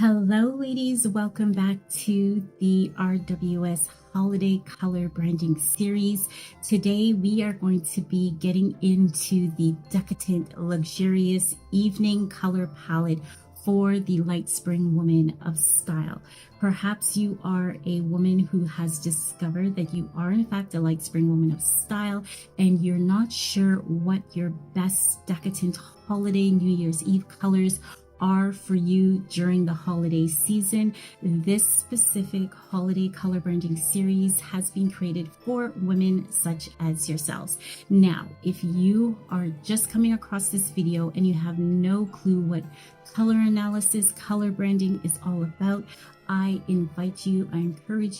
Hello, ladies. Welcome back to the RWS Holiday Color Branding Series. Today, we are going to be getting into the decadent, luxurious evening color palette for the light spring woman of style. Perhaps you are a woman who has discovered that you are in fact a light spring woman of style and you're not sure what your best decadent holiday New Year's Eve colors are for you during the holiday season. This specific holiday color branding series has been created for women such as yourselves. Now, if you are just coming across this video and you have no clue what color analysis, color branding is all about, I encourage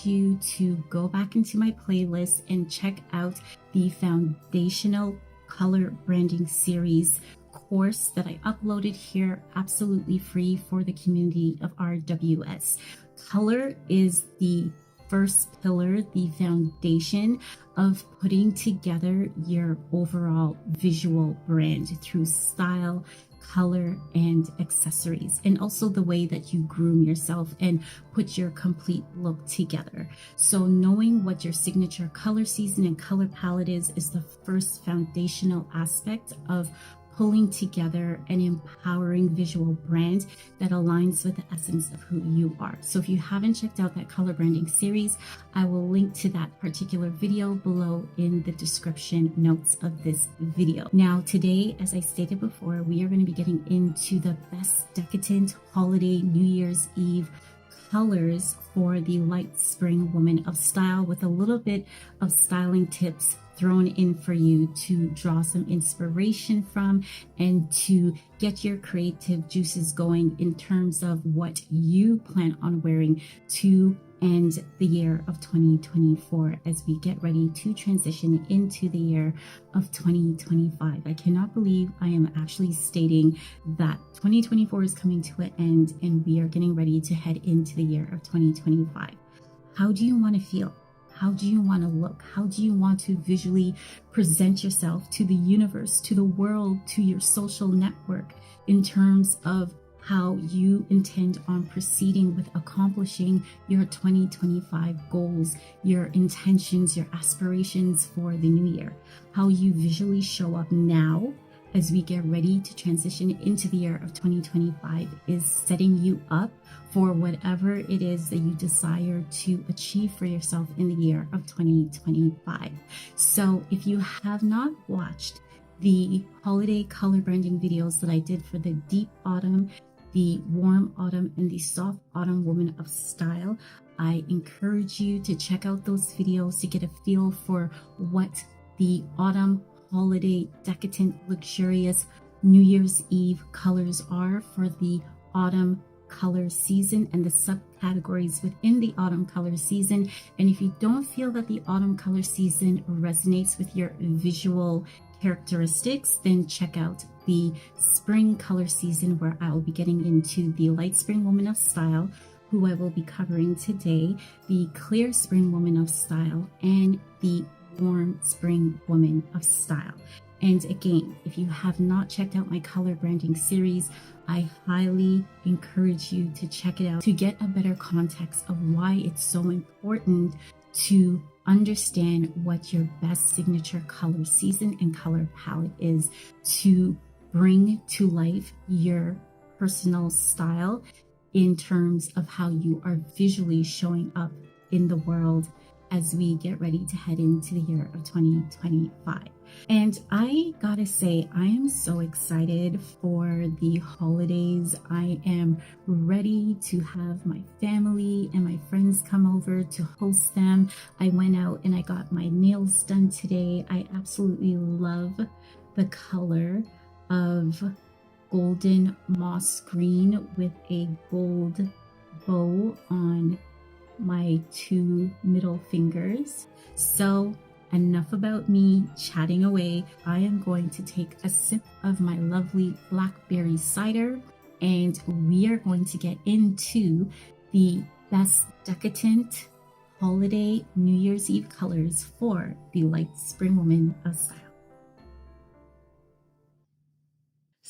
you to go back into my playlist and check out the foundational color branding series course that I uploaded here absolutely free for the community of RWS. Color is the first pillar, the foundation of putting together your overall visual brand through style, color, and accessories, and also the way that you groom yourself and put your complete look together. So knowing what your signature color season and color palette is the first foundational aspect of pulling together an empowering visual brand that aligns with the essence of who you are. So if you haven't checked out that color branding series, I will link to that particular video below in the description notes of this video. Now today, as I stated before, we are going to be getting into the best decadent holiday New Year's Eve colors for the light spring woman of style, with a little bit of styling tips thrown in for you to draw some inspiration from and to get your creative juices going in terms of what you plan on wearing to end the year of 2024 as we get ready to transition into the year of 2025. I cannot believe I am actually stating that 2024 is coming to an end and we are getting ready to head into the year of 2025. How do you want to feel? How do you want to look? How do you want to visually present yourself to the universe, to the world, to your social network in terms of how you intend on proceeding with accomplishing your 2025 goals, your intentions, your aspirations for the new year? How you visually show up now as we get ready to transition into the year of 2025 is setting you up for whatever it is that you desire to achieve for yourself in the year of 2025. So if you have not watched the holiday color branding videos that I did for the deep autumn, the warm autumn, and the soft autumn woman of style, I encourage you to check out those videos to get a feel for what the autumn holiday decadent luxurious New Year's Eve colors are for the autumn color season and the subcategories within the autumn color season. And if you don't feel that the autumn color season resonates with your visual characteristics, then check out the spring color season, where I will be getting into the light spring woman of style, who I will be covering today, the clear spring woman of style, and the warm spring woman of style. And again, if you have not checked out my color branding series, I highly encourage you to check it out to get a better context of why it's so important to understand what your best signature color season and color palette is to bring to life your personal style in terms of how you are visually showing up in the world as we get ready to head into the year of 2025. And I gotta say, I am so excited for the holidays. I am ready to have my family and my friends come over to host them. I went out and I got my nails done today. I absolutely love the color of golden moss green with a gold bow on my two middle fingers. So enough about me chatting away. I am going to take a sip of my lovely blackberry cider and we are going to get into the best decadent holiday New Year's Eve colors for the light spring woman of style.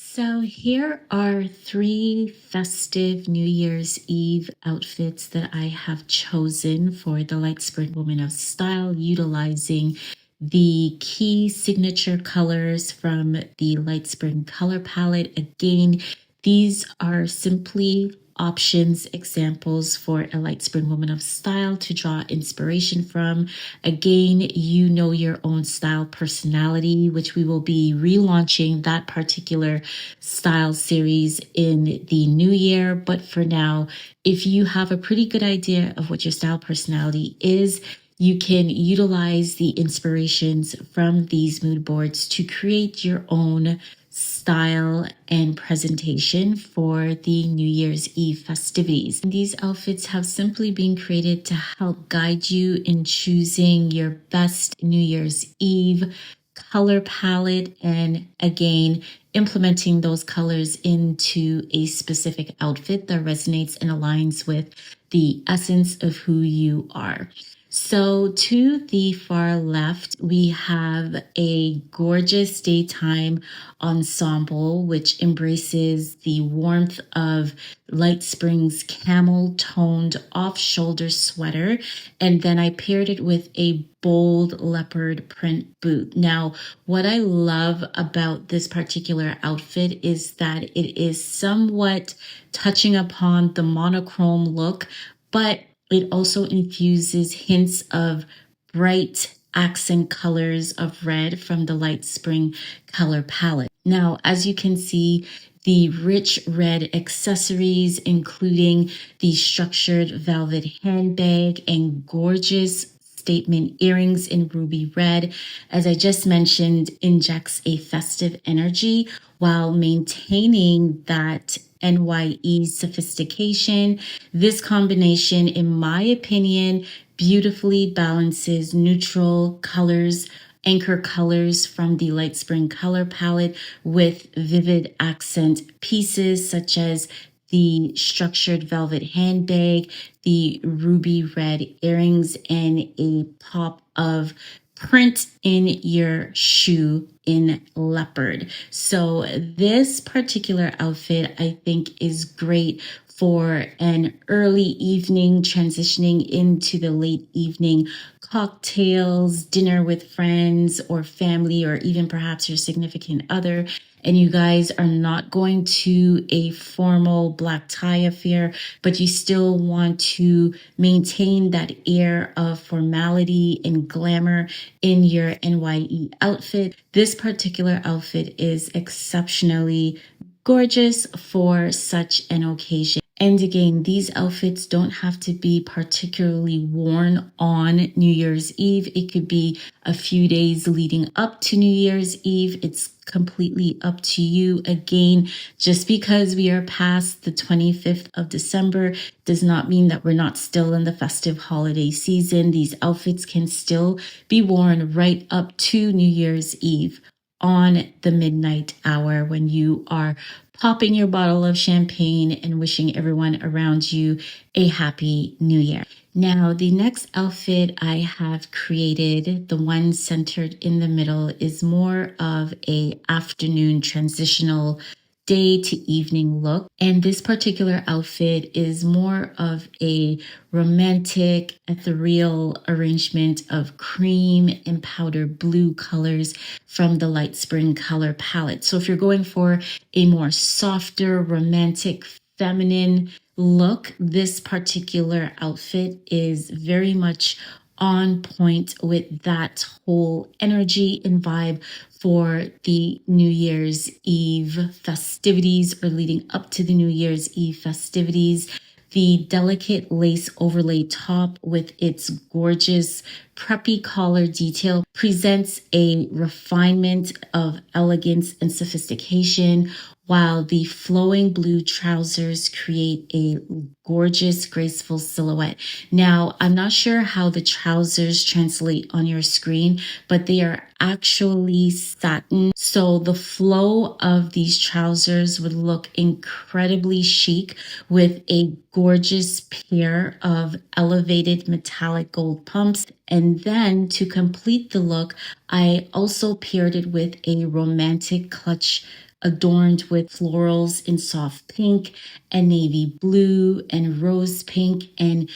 So here are 3 festive New Year's Eve outfits that I have chosen for the Light Spring Woman of Style, utilizing the key signature colors from the Light Spring color palette. Again, these are simply options, examples for a Light Spring Woman of Style to draw inspiration from. Again, you know your own style personality, which we will be relaunching that particular style series in the new year. But for now, if you have a pretty good idea of what your style personality is, you can utilize the inspirations from these mood boards to create your own style and presentation for the New Year's Eve festivities. These outfits have simply been created to help guide you in choosing your best New Year's Eve color palette, and again, implementing those colors into a specific outfit that resonates and aligns with the essence of who you are. So to the far left, we have a gorgeous daytime ensemble, which embraces the warmth of Light Spring's camel toned off shoulder sweater. And then I paired it with a bold leopard print boot. Now, what I love about this particular outfit is that it is somewhat touching upon the monochrome look, but it also infuses hints of bright accent colors of red from the Light Spring color palette. Now, as you can see, the rich red accessories, including the structured velvet handbag and gorgeous statement earrings in ruby red, as I just mentioned, injects a festive energy while maintaining that NYE sophistication. This combination, in my opinion, beautifully balances neutral colors, anchor colors from the Light Spring color palette with vivid accent pieces such as the structured velvet handbag, the ruby red earrings, and a pop of print in your shoe in leopard. So this particular outfit, I think, is great for an early evening, transitioning into the late evening cocktails, dinner with friends or family, or even perhaps your significant other, and you guys are not going to a formal black tie affair, but you still want to maintain that air of formality and glamour in your NYE outfit. This particular outfit is exceptionally gorgeous for such an occasion. And again, these outfits don't have to be particularly worn on New Year's Eve. It could be a few days leading up to New Year's Eve. It's completely up to you. Again, just because we are past the 25th of December does not mean that we're not still in the festive holiday season. These outfits can still be worn right up to New Year's Eve on the midnight hour when you are popping your bottle of champagne and wishing everyone around you a happy new year. Now, the next outfit I have created, the one centered in the middle, is more of a afternoon transitional day to evening look. And this particular outfit is more of a romantic, ethereal arrangement of cream and powder blue colors from the Light Spring color palette. So if you're going for a more softer, romantic, feminine look, this particular outfit is very much on point with that whole energy and vibe for the New Year's Eve festivities or leading up to the New Year's Eve festivities. The delicate lace overlay top with its gorgeous preppy collar detail presents a refinement of elegance and sophistication, while the flowing blue trousers create a gorgeous, graceful silhouette. Now, I'm not sure how the trousers translate on your screen, but they are actually satin. So the flow of these trousers would look incredibly chic with a gorgeous pair of elevated metallic gold pumps. And then to complete the look, I also paired it with a romantic clutch adorned with florals in soft pink and navy blue and rose pink and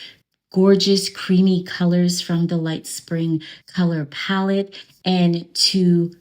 gorgeous creamy colors from the Light Spring color palette. And to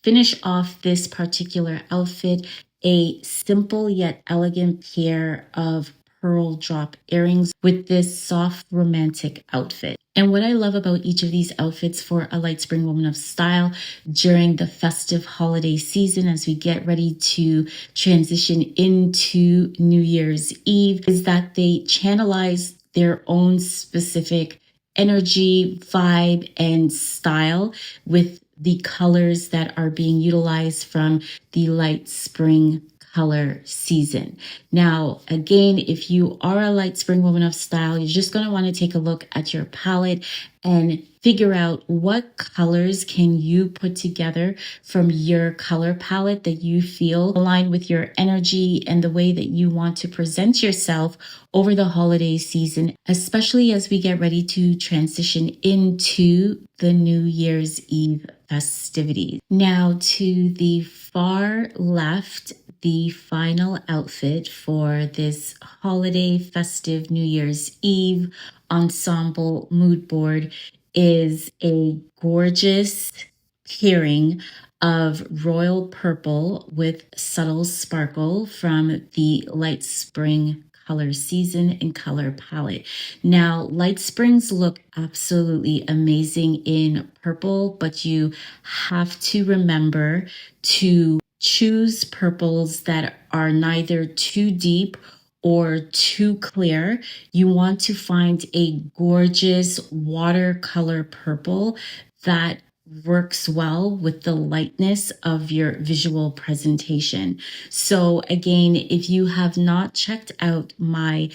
finish off this particular outfit, a simple yet elegant pair of pearl drop earrings with this soft romantic outfit. And what I love about each of these outfits for a Light Spring woman of style during the festive holiday season as we get ready to transition into New Year's Eve is that they channelize their own specific energy, vibe, and style with the colors that are being utilized from the Light Spring color season. Now, again, if you are a Light Spring woman of style, you're just going to want to take a look at your palette and figure out what colors can you put together from your color palette that you feel align with your energy and the way that you want to present yourself over the holiday season, especially as we get ready to transition into the New Year's Eve festivities. Now, to the far left, the final outfit for this holiday festive New Year's Eve ensemble mood board is a gorgeous pairing of royal purple with subtle sparkle from the Light Spring color season and color palette. Now, Light Springs look absolutely amazing in purple, but you have to remember to choose purples that are neither too deep or too clear. You want to find a gorgeous watercolor purple that works well with the lightness of your visual presentation. So again, if you have not checked out my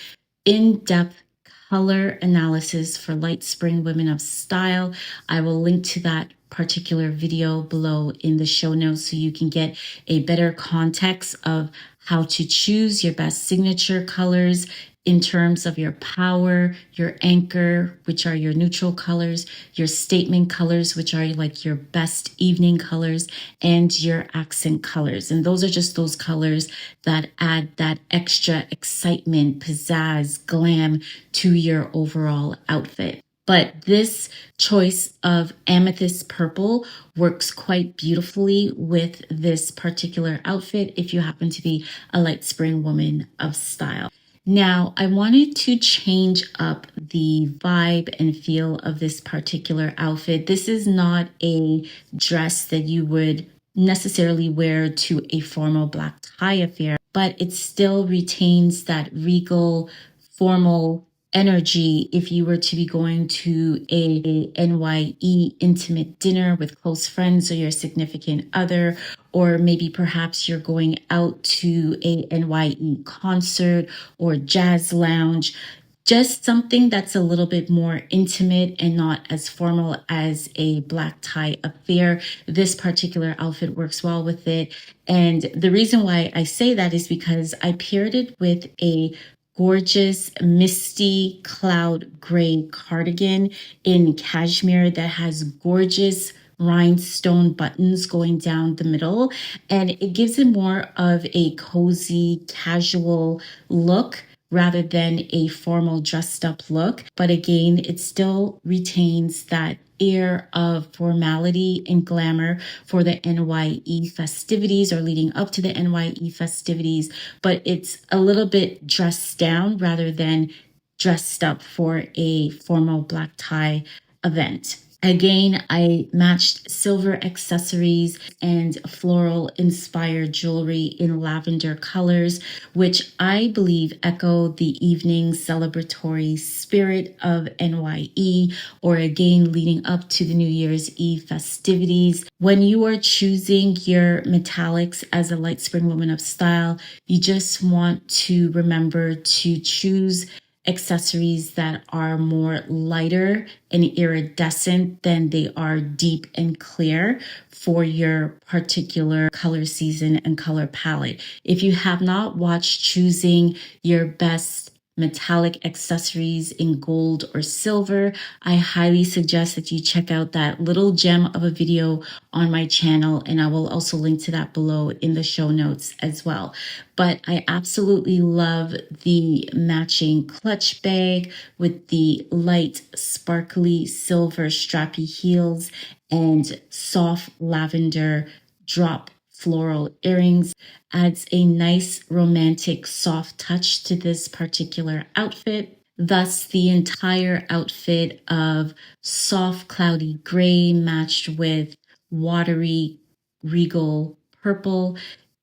in-depth color analysis for Light Spring Women of Style, I will link to that particular video below in the show notes so you can get a better context of how to choose your best signature colors in terms of your power, your anchor, which are your neutral colors, your statement colors, which are like your best evening colors, and your accent colors. And those are just those colors that add that extra excitement, pizzazz, glam to your overall outfit. But this choice of amethyst purple works quite beautifully with this particular outfit if you happen to be a Light Spring woman of style. Now, I wanted to change up the vibe and feel of this particular outfit. This is not a dress that you would necessarily wear to a formal black tie affair, but it still retains that regal, formal energy if you were to be going to a NYE intimate dinner with close friends or your significant other, or maybe perhaps you're going out to a NYE concert or jazz lounge. Just something that's a little bit more intimate and not as formal as a black tie affair. This particular outfit works well with it. And the reason why I say that is because I paired it with a gorgeous misty cloud gray cardigan in cashmere that has gorgeous rhinestone buttons going down the middle, and it gives it more of a cozy casual look rather than a formal dressed up look. But again, it still retains that air of formality and glamour for the NYE festivities or leading up to the NYE festivities, but it's a little bit dressed down rather than dressed up for a formal black tie event. Again, I matched silver accessories and floral inspired jewelry in lavender colors, which I believe echo the evening celebratory spirit of NYE, or again, leading up to the New Year's Eve festivities. When you are choosing your metallics as a Light Spring woman of style, you just want to remember to choose accessories that are more lighter and iridescent than they are deep and clear for your particular color season and color palette. If you have not watched Choosing Your Best metallic accessories in gold or silver, I highly suggest that you check out that little gem of a video on my channel, and I will also link to that below in the show notes as well. But I absolutely love the matching clutch bag with the light sparkly silver strappy heels and soft lavender drop floral earrings. Adds a nice romantic soft touch to this particular outfit. Thus, the entire outfit of soft cloudy gray matched with watery regal purple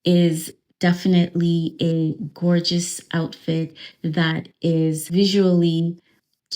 is definitely a gorgeous outfit that is visually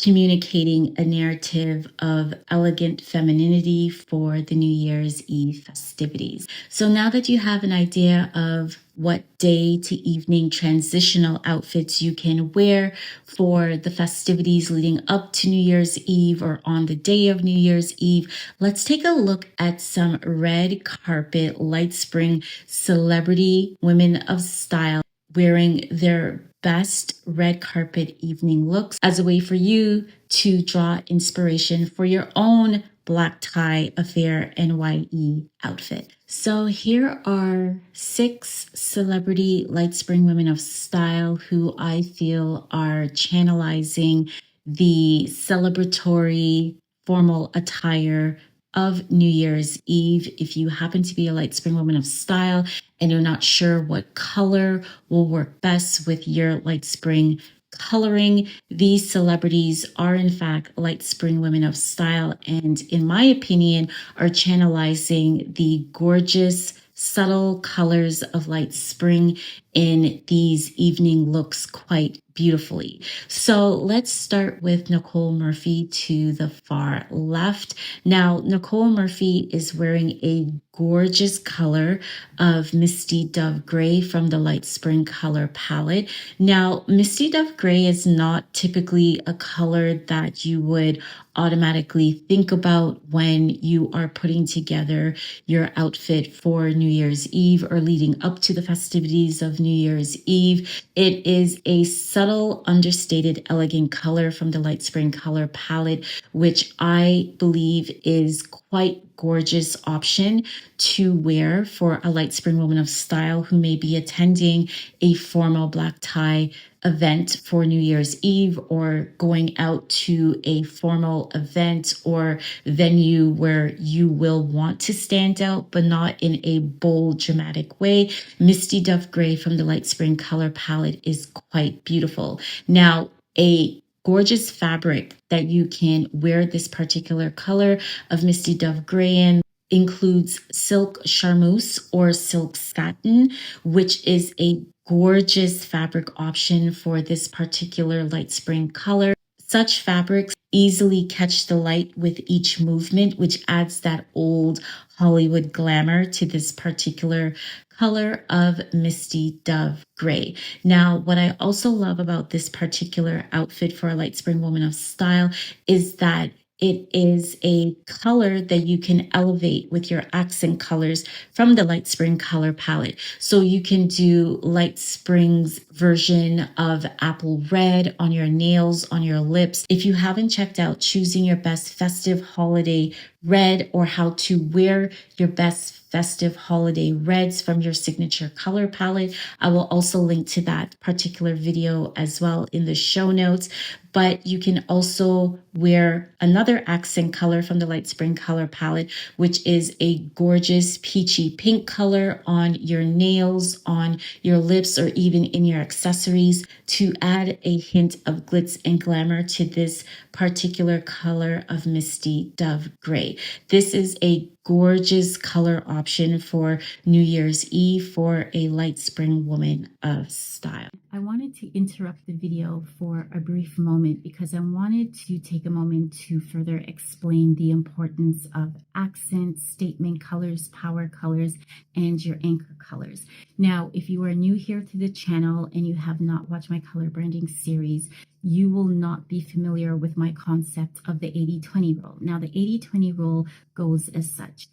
communicating a narrative of elegant femininity for the New Year's Eve festivities. So now that you have an idea of what day to evening transitional outfits you can wear for the festivities leading up to New Year's Eve or on the day of New Year's Eve, let's take a look at some red carpet light spring celebrity women of style wearing their best red carpet evening looks as a way for you to draw inspiration for your own black tie affair NYE outfit. So here are 6 celebrity light spring women of style who I feel are channelizing the celebratory formal attire of New Year's Eve. If you happen to be a light spring woman of style and you're not sure what color will work best with your light spring coloring, these celebrities are in fact light spring women of style, and in my opinion are channelizing the gorgeous subtle colors of light spring in these evening looks quite beautifully. So let's start with Nicole Murphy to the far left. Now, Nicole Murphy is wearing a gorgeous color of Misty Dove Gray from the Light Spring color palette. Now, Misty Dove Gray is not typically a color that you would automatically think about when you are putting together your outfit for New Year's Eve or leading up to the festivities of New Year's Eve. It is a subtle, understated, elegant color from the Light Spring color palette, which I believe is quite gorgeous option to wear for a light spring woman of style who may be attending a formal black tie event for New Year's Eve or going out to a formal event or venue where you will want to stand out, but not in a bold, dramatic way. Misty Dove Gray from the Light Spring color palette is quite beautiful. Now, a gorgeous fabric that you can wear this particular color of Misty Dove Gray in includes silk charmeuse or silk satin, which is a gorgeous fabric option for this particular light spring color. Such fabrics easily catch the light with each movement, which adds that old Hollywood glamour to this particular color of Misty Dove Gray. Now, what I also love about this particular outfit for a light spring woman of style is that it is a color that you can elevate with your accent colors from the Light Spring color palette. So you can do Light Spring's version of apple red on your nails, on your lips. If you haven't checked out Choosing Your Best Festive Holiday Red or how to wear your best festive holiday reds from your signature color palette, I will also link to that particular video as well in the show notes. But you can also wear another accent color from the Light Spring color palette, which is a gorgeous peachy pink color on your nails, on your lips, or even in your accessories to add a hint of glitz and glamour to this particular color of Misty Dove Gray. This is a gorgeous color option for New Year's Eve for a light spring woman of style. I wanted to interrupt the video for a brief moment because I wanted to take a moment to further explain the importance of accents, statement colors, power colors, and your anchor colors. Now, if you are new here to the channel and you have not watched my color branding series, you will not be familiar with my concept of the 80-20 rule. Now, the 80-20 rule goes as such.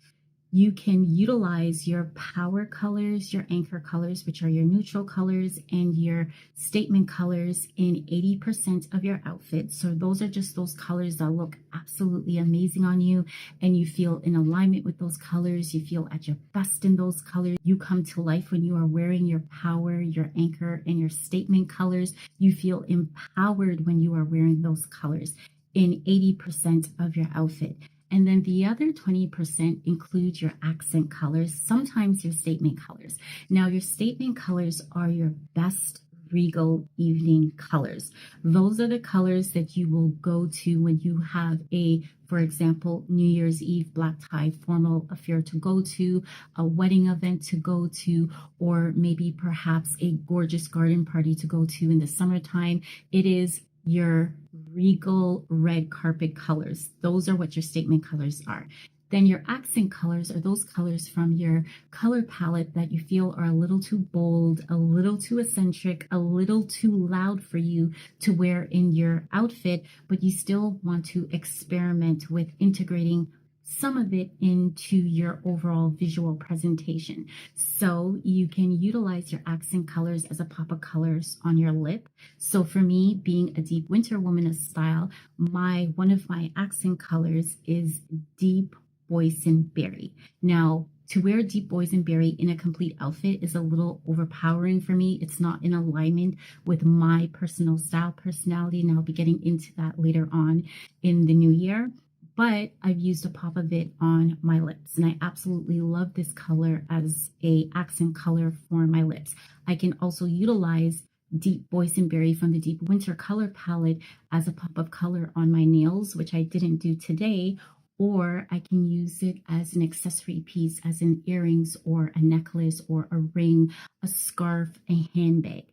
you can utilize your power colors, your anchor colors, which are your neutral colors, and your statement colors in 80% of your outfit. So those are just those colors that look absolutely amazing on you, and you feel in alignment with those colors. You feel at your best in those colors. You come to life when you are wearing your power, your anchor, and your statement colors. You feel empowered when you are wearing those colors in 80% of your outfit. And then the other 20% include your accent colors, sometimes your statement colors. Now, your statement colors are your best regal evening colors. Those are the colors that you will go to when you have a, for example, New Year's Eve black tie formal affair to go to, a wedding event to go to, or maybe perhaps a gorgeous garden party to go to in the summertime. It is your regal red carpet colors. Those are what your statement colors are. Then your accent colors are those colors from your color palette that you feel are a little too bold, a little too eccentric, a little too loud for you to wear in your outfit, but you still want to experiment with integrating some of it into your overall visual presentation. So you can utilize your accent colors as a pop of colors on your lip. So for me, being a deep winter woman of style, one of my accent colors is deep boysenberry. Now, to wear deep boysenberry in a complete outfit is a little overpowering for me. It's not in alignment with my personal style personality, and I'll be getting into that later on in the new year. But I've used a pop of it on my lips, and I absolutely love this color as a accent color for my lips. I can also utilize deep boysenberry from the deep winter color palette as a pop of color on my nails, which I didn't do today, or I can use it as an accessory piece, as in earrings or a necklace or a ring, a scarf, a handbag.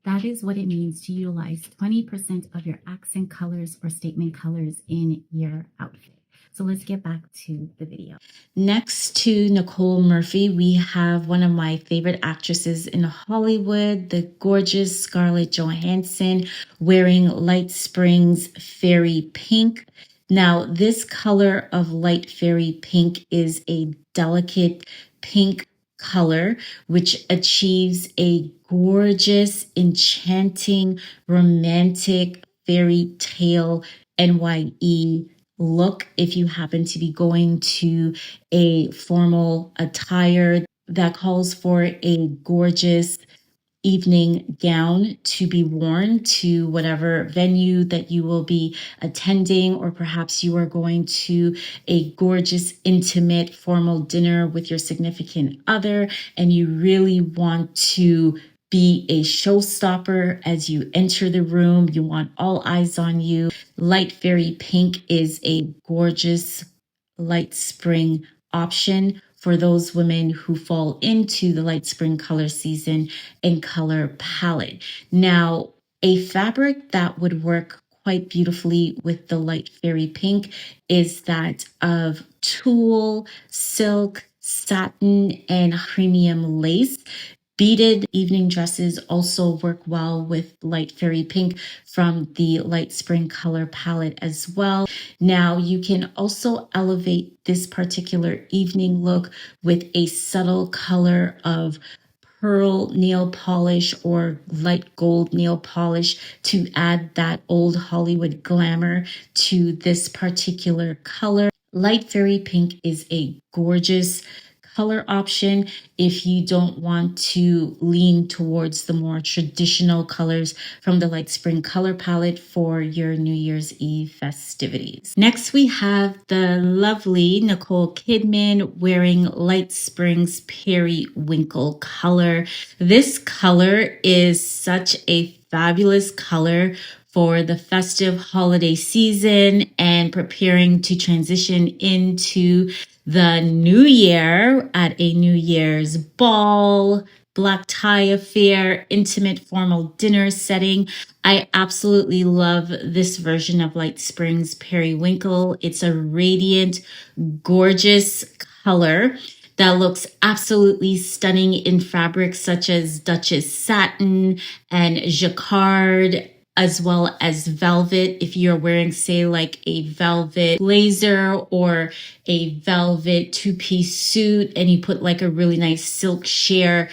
That is what it means to utilize 20% of your accent colors or statement colors in your outfit. So let's get back to the video. Next to Nicole Murphy, we have one of my favorite actresses in Hollywood, the gorgeous Scarlett Johansson, wearing Light Springs Fairy Pink. Now, this color of light fairy pink is a delicate pink color, which achieves a gorgeous, enchanting, romantic fairy tale NYE look if you happen to be going to a formal attire that calls for a gorgeous evening gown to be worn to whatever venue that you will be attending, or perhaps you are going to a gorgeous, intimate, formal dinner with your significant other, and you really want to be a showstopper as you enter the room. You want all eyes on you. Light fairy pink is a gorgeous light spring option for those women who fall into the light spring color season and color palette. Now, a fabric that would work quite beautifully with the light fairy pink is that of tulle, silk, satin, and premium lace. Beaded evening dresses also work well with light fairy pink from the light spring color palette as well. Now, you can also elevate this particular evening look with a subtle color of pearl nail polish or light gold nail polish to add that old Hollywood glamour to this particular color. Light fairy pink is a gorgeous color option if you don't want to lean towards the more traditional colors from the light spring color palette for your New Year's Eve festivities. Next, we have the lovely Nicole Kidman wearing Light Spring's Periwinkle color. This color is such a fabulous color for the festive holiday season and preparing to transition into the new year at a New Year's ball, black tie affair, intimate formal dinner setting. I absolutely love this version of Light Spring's Periwinkle. It's a radiant, gorgeous color that looks absolutely stunning in fabrics such as Duchess satin and jacquard as well as velvet. If you're wearing, say, like a velvet blazer or a velvet two-piece suit and you put like a really nice silk sheer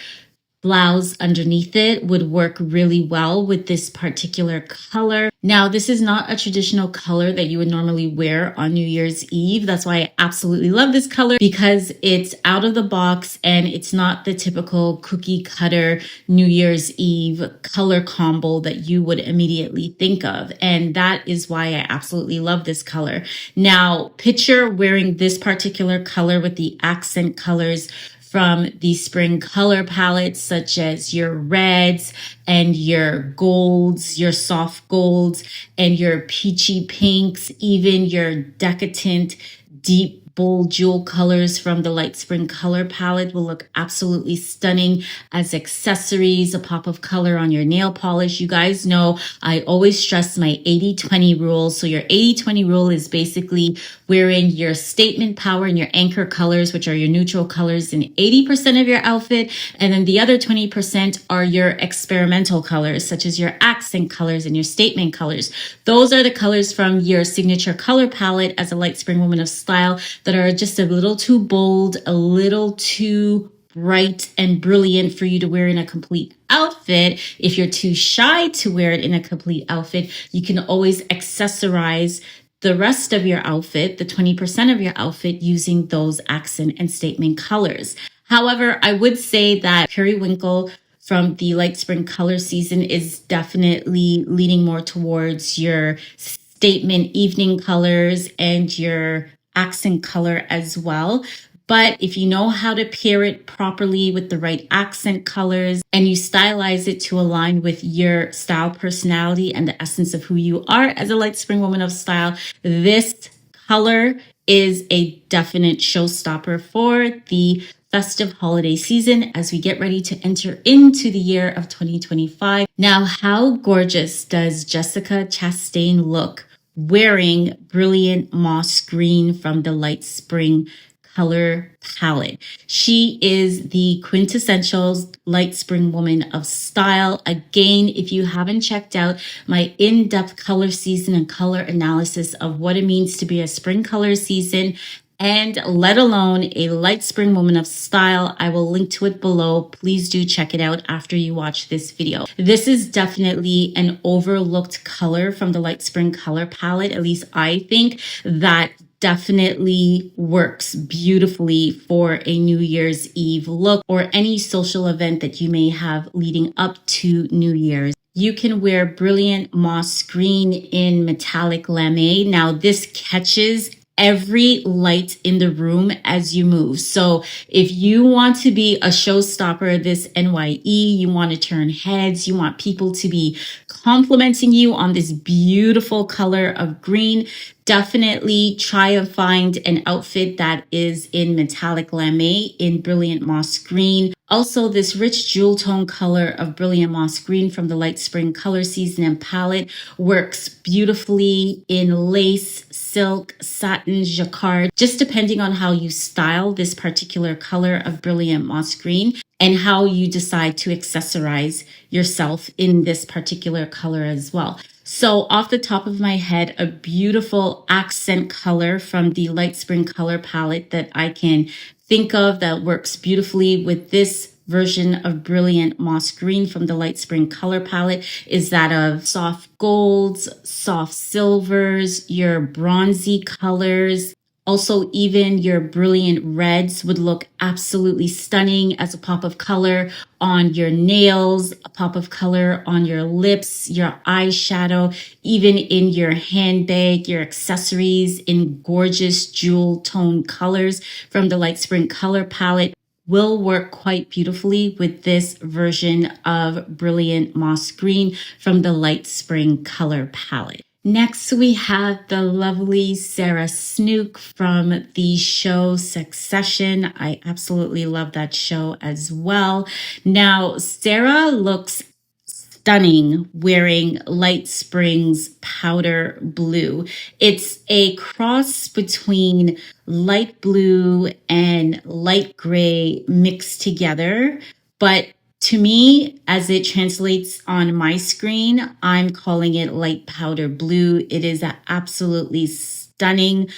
blouse underneath it, would work really well with this particular color. Now, this is not a traditional color that you would normally wear on New Year's Eve. That's why I absolutely love this color, because it's out of the box and it's not the typical cookie cutter New Year's Eve color combo that you would immediately think of. And that is why I absolutely love this color. Now, picture wearing this particular color with the accent colors from the spring color palettes, such as your reds and your golds, your soft golds, and your peachy pinks, even your decadent, deep, bold jewel colors from the light spring color palette will look absolutely stunning as accessories, a pop of color on your nail polish. You guys know I always stress my 80-20 rule. So your 80-20 rule is basically wearing your statement power and your anchor colors, which are your neutral colors, in 80% of your outfit. And then the other 20% are your experimental colors, such as your accent colors and your statement colors. Those are the colors from your signature color palette as a light spring woman of style that are just a little too bold, a little too bright and brilliant for you to wear in a complete outfit. If you're too shy to wear it in a complete outfit, you can always accessorize the rest of your outfit, the 20% of your outfit, using those accent and statement colors. However, I would say that periwinkle from the light spring color season is definitely leaning more towards your statement evening colors and your accent color as well. But if you know how to pair it properly with the right accent colors and you stylize it to align with your style personality and the essence of who you are as a light spring woman of style, this color is a definite showstopper for the festive holiday season as we get ready to enter into the year of 2025. Now, how gorgeous does Jessica Chastain look wearing brilliant moss green from the light spring color palette? She is the quintessential light spring woman of style. Again, if you haven't checked out my in-depth color season and color analysis of what it means to be a spring color season, and let alone a light spring woman of style, I will link to it below. Please do check it out after you watch this video. This is definitely an overlooked color from the light spring color palette. At least I think that definitely works beautifully for a New Year's Eve look or any social event that you may have leading up to New Year's. You can wear brilliant moss green in metallic lame. Now, this catches every light in the room as you move. So if you want to be a showstopper this NYE, you want to turn heads, you want people to be complimenting you on this beautiful color of green, definitely try and find an outfit that is in metallic lame in brilliant moss green. Also, this rich jewel tone color of brilliant moss green from the light spring color season and palette works beautifully in lace, silk, satin, jacquard, just depending on how you style this particular color of brilliant moss green and how you decide to accessorize yourself in this particular color as well. So off the top of my head, a beautiful accent color from the light spring color palette that I can think of that works beautifully with this version of brilliant moss green from the light spring color palette is that of soft golds, soft silvers, your bronzy colors. Also, even your brilliant reds would look absolutely stunning as a pop of color on your nails, a pop of color on your lips, your eyeshadow, even in your handbag, your accessories in gorgeous jewel tone colors from the light spring color palette will work quite beautifully with this version of brilliant moss green from the light spring color palette. Next, we have the lovely Sarah Snook from the show Succession. I absolutely love that show as well. Now, Sarah looks stunning wearing Light Spring's powder blue. It's a cross between light blue and light gray mixed together, but To me, as it translates on my screen, I'm calling it light powder blue. It is an absolutely stunning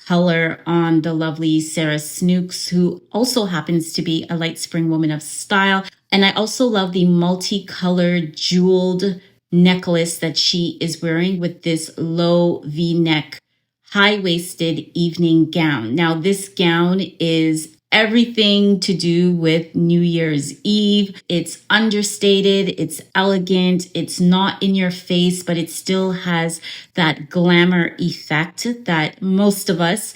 color on the lovely Sarah Snooks, who also happens to be a light spring woman of style. And I also love the multicolored jeweled necklace that she is wearing with this low V-neck, high-waisted evening gown. Now, this gown is everything to do with New Year's Eve. It's understated, it's elegant, it's not in your face, but it still has that glamour effect that most of us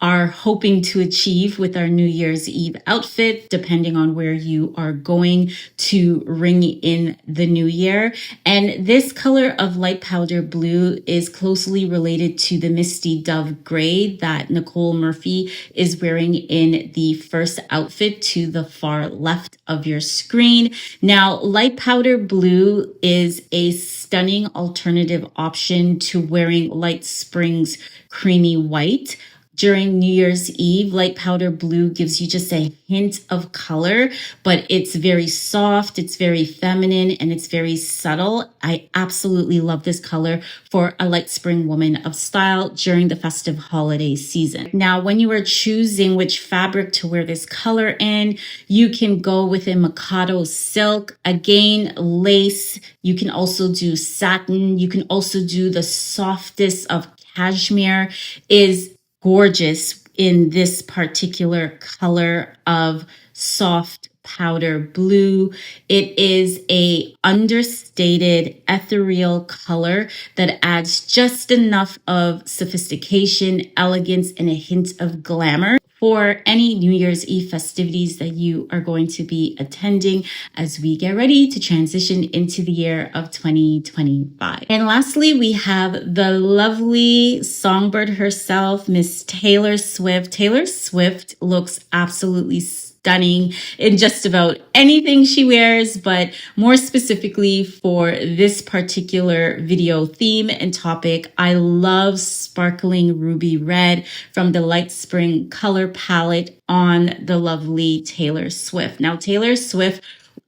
are hoping to achieve with our New Year's Eve outfit, depending on where you are going to ring in the new year. And this color of light powder blue is closely related to the misty dove gray that Nicole Murphy is wearing in the first outfit to the far left of your screen. Now, light powder blue is a stunning alternative option to wearing Light Spring's creamy white. During New Year's Eve, light powder blue gives you just a hint of color, but it's very soft, it's very feminine, and it's very subtle. I absolutely love this color for a light spring woman of style during the festive holiday season. Now, when you are choosing which fabric to wear this color in, you can go with a Mikado silk, again, lace. You can also do satin. You can also do the softest of cashmere. Is gorgeous in this particular color of soft powder blue. It is a understated ethereal color that adds just enough of sophistication, elegance, and a hint of glamour for any New Year's Eve festivities that you are going to be attending as we get ready to transition into the year of 2025. And lastly, we have the lovely songbird herself, Miss Taylor Swift. Taylor Swift looks absolutely stunning in just about anything she wears, but more specifically for this particular video theme and topic, I love sparkling ruby red from the Light Spring color palette on the lovely Taylor Swift. Now, Taylor Swift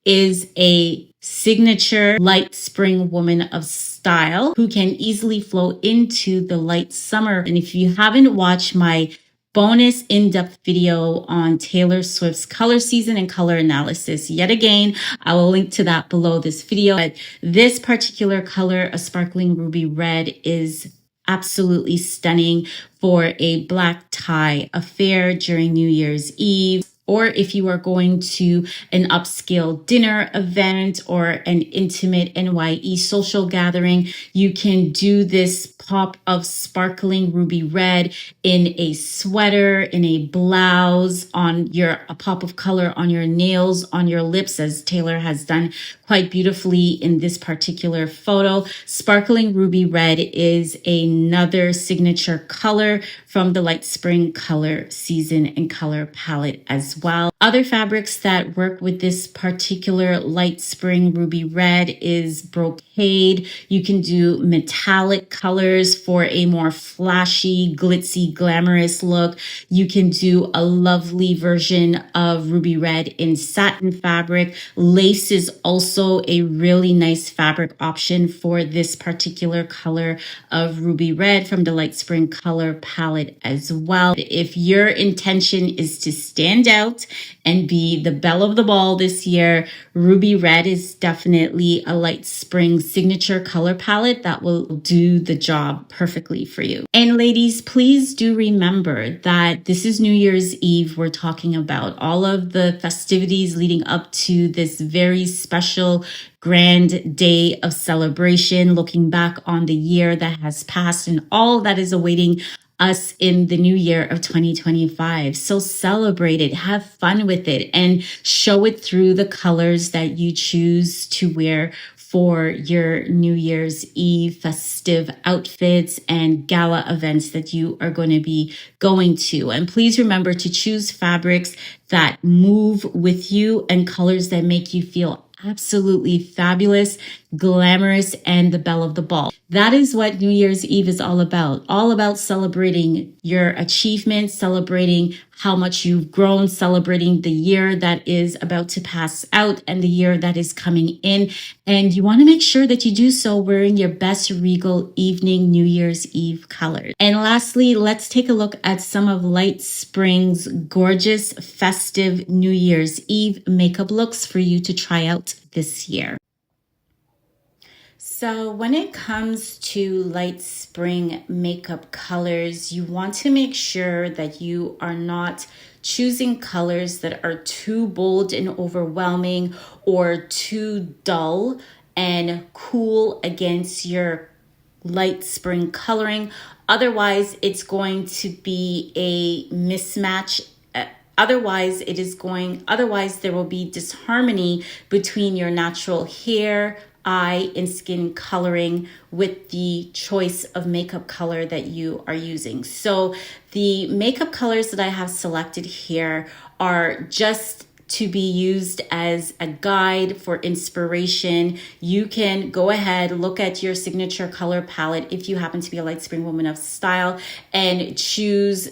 is a signature light spring woman of style who can easily flow into the light summer. And if you haven't watched my bonus in-depth video on Taylor Swift's color season and color analysis, yet again, I will link to that below this video. But this particular color, a sparkling ruby red, is absolutely stunning for a black tie affair during New Year's Eve. Or if you are going to an upscale dinner event or an intimate NYE social gathering, you can do this pop of sparkling ruby red in a sweater, in a blouse, on a pop of color on your nails, on your lips, as Taylor has done quite beautifully in this particular photo. Sparkling ruby red is another signature color from the Light Spring color season and color palette as well. Other fabrics that work with this particular Light Spring ruby red is brocade. You can do metallic colors for a more flashy, glitzy, glamorous look. You can do a lovely version of ruby red in satin fabric. Lace is also a really nice fabric option for this particular color of ruby red from the Light Spring color palette as well. If your intention is to stand out and be the belle of the ball this year, ruby red is definitely a Light Spring signature color palette that will do the job perfectly for you. And ladies, please do remember that this is New Year's Eve. We're talking about all of the festivities leading up to this very special grand day of celebration, looking back on the year that has passed and all that is awaiting us in the new year of 2025. So celebrate it, have fun with it, and show it through the colors that you choose to wear for your New Year's Eve festive outfits and gala events that you are going to be going to. And please remember to choose fabrics that move with you and colors that make you feel absolutely fabulous, glamorous, and the belle of the ball. That is what New Year's Eve is all about celebrating your achievements, celebrating how much you've grown, celebrating the year that is about to pass out and the year that is coming in. And you want to make sure that you do so wearing your best regal evening New Year's Eve colors. And lastly, let's take a look at some of Light Spring's gorgeous, festive New Year's Eve makeup looks for you to try out this year. So when it comes to Light Spring makeup colors, you want to make sure that you are not choosing colors that are too bold and overwhelming or too dull and cool against your Light Spring coloring. Otherwise, it's going to be a mismatch. Otherwise, there will be disharmony between your natural hair, eye, and skin coloring with the choice of makeup color that you are using. So the makeup colors that I have selected here are just to be used as a guide for inspiration. You can go ahead, look at your signature color palette if you happen to be a Light Spring woman of style, and choose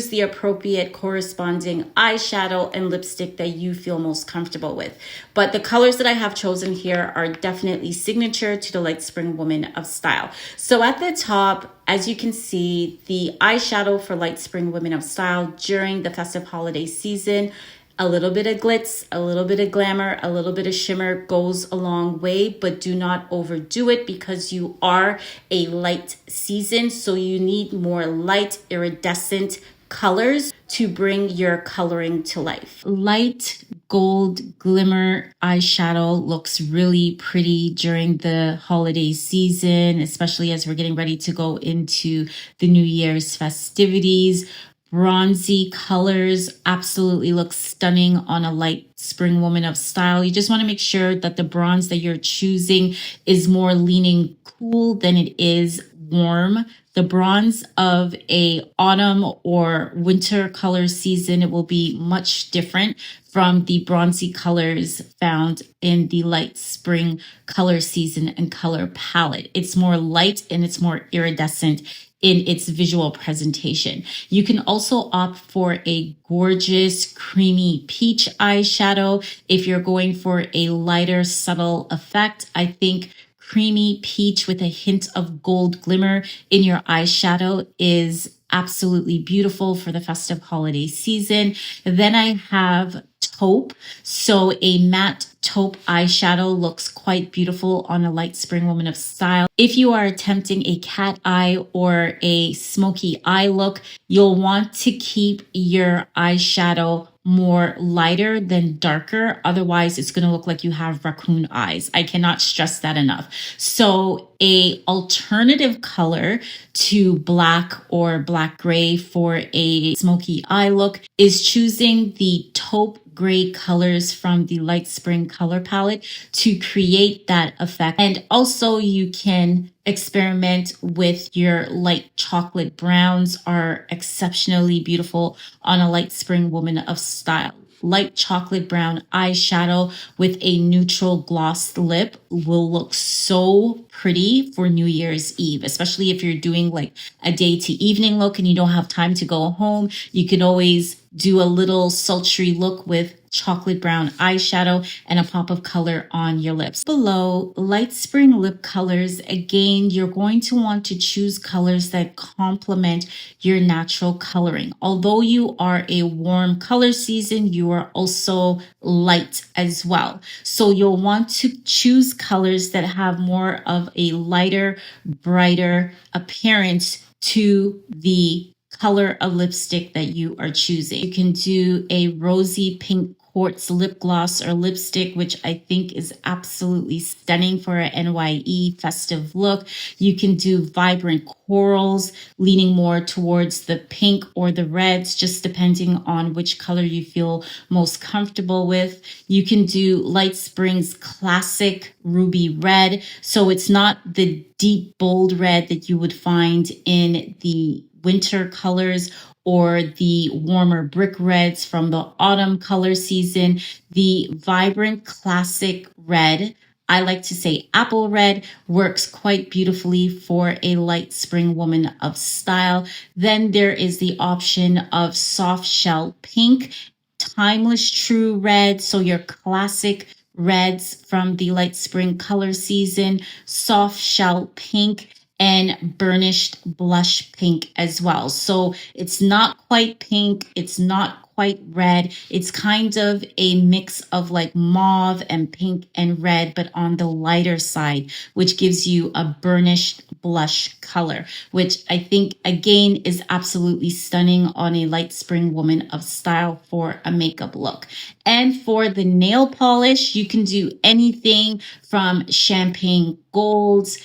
the appropriate corresponding eyeshadow and lipstick that you feel most comfortable with. But the colors that I have chosen here are definitely signature to the Light Spring woman of style. So at the top, as you can see, the eyeshadow for Light Spring women of style during the festive holiday season, a little bit of glitz, a little bit of glamour, a little bit of shimmer goes a long way, but do not overdo it because you are a light season. So you need more light, iridescent colors to bring your coloring to life. Light gold glimmer eyeshadow looks really pretty during the holiday season, especially as we're getting ready to go into the New Year's festivities. Bronzy colors absolutely look stunning on a Light Spring woman of style. You just want to make sure that the bronze that you're choosing is more leaning cool than it is warm. The bronze of a autumn or winter color season, it will be much different from the bronzy colors found in the Light Spring color season and color palette. It's more light and it's more iridescent in its visual presentation. You can also opt for a gorgeous creamy peach eyeshadow. If you're going for a lighter, subtle effect, I think creamy peach with a hint of gold glimmer in your eyeshadow is absolutely beautiful for the festive holiday season. Then I have taupe. So a matte taupe eyeshadow looks quite beautiful on a Light Spring woman of style. If you are attempting a cat eye or a smoky eye look, you'll want to keep your eyeshadow more lighter than darker. Otherwise, it's going to look like you have raccoon eyes. I cannot stress that enough. So a alternative color to black or black gray for a smoky eye look is choosing the taupe gray colors from the Light Spring color palette to create that effect. And also you can experiment with your light chocolate browns, are exceptionally beautiful on a Light Spring woman of style. Light chocolate brown eyeshadow with a neutral gloss lip will look so pretty for New Year's Eve, especially if you're doing like a day to evening look and you don't have time to go home. You can always do a little sultry look with chocolate brown eyeshadow and a pop of color on your lips. Below, Light Spring lip colors. Again, you're going to want to choose colors that complement your natural coloring. Although you are a warm color season, you are also light as well. So you'll want to choose colors that have more of a lighter, brighter appearance to the color of lipstick that you are choosing. You can do a rosy pink quartz lip gloss or lipstick, which I think is absolutely stunning for an NYE festive look. You can do vibrant corals, leaning more towards the pink or the reds, just depending on which color you feel most comfortable with. You can do Light Spring's classic ruby red. So it's not the deep, bold red that you would find in the winter colors or the warmer brick reds from the autumn color season, the vibrant classic red, I like to say apple red, works quite beautifully for a light spring woman of style. Then there is the option of soft shell pink, timeless true red, so your classic reds from the light spring color season, soft shell pink, and burnished blush pink as well. So it's not quite pink, it's not quite red. It's kind of a mix of like mauve and pink and red, but on the lighter side, which gives you a burnished blush color, which I think again is absolutely stunning on a light spring woman of style for a makeup look. And for the nail polish, you can do anything from champagne golds,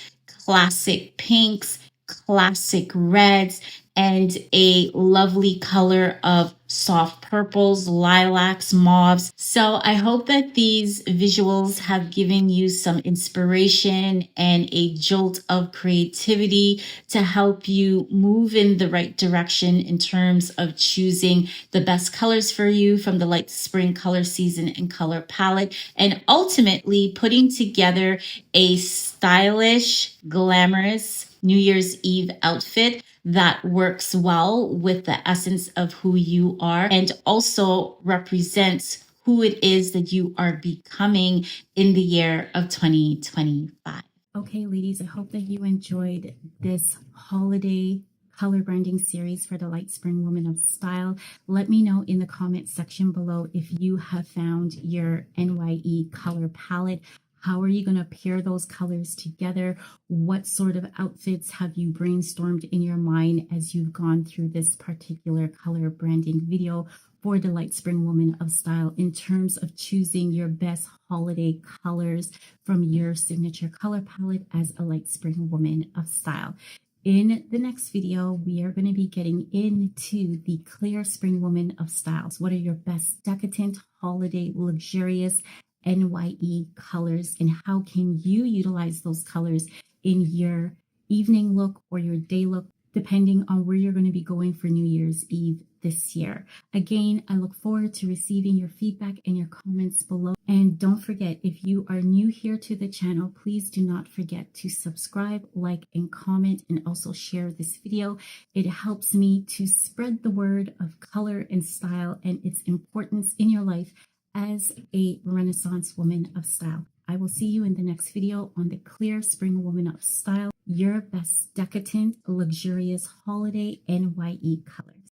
classic pinks, classic reds, and a lovely color of soft purples, lilacs, mauves. So I hope that these visuals have given you some inspiration and a jolt of creativity to help you move in the right direction in terms of choosing the best colors for you from the light spring color season and color palette, and ultimately putting together a stylish, glamorous New Year's Eve outfit that works well with the essence of who you are and also represents who it is that you are becoming in the year of 2025. Okay, ladies, I hope that you enjoyed this holiday color branding series for the light spring woman of style. Let me know in the comment section below if you have found your NYE color palette. How are you going to pair those colors together? What sort of outfits have you brainstormed in your mind as you've gone through this particular color branding video for the light spring woman of style in terms of choosing your best holiday colors from your signature color palette as a light spring woman of style? In the next video, we are going to be getting into the clear spring woman of styles. What are your best decadent, holiday, luxurious NYE colors, and how can you utilize those colors in your evening look or your day look, depending on where you're going to be going for New Year's Eve this year. Again, I look forward to receiving your feedback and your comments below. And don't forget, if you are new here to the channel, please do not forget to subscribe, like, and comment, and also share this video. It helps me to spread the word of color and style and its importance in your life as a Renaissance woman of style. I will see you in the next video on the clear spring woman of style, your best decadent, luxurious holiday NYE colors.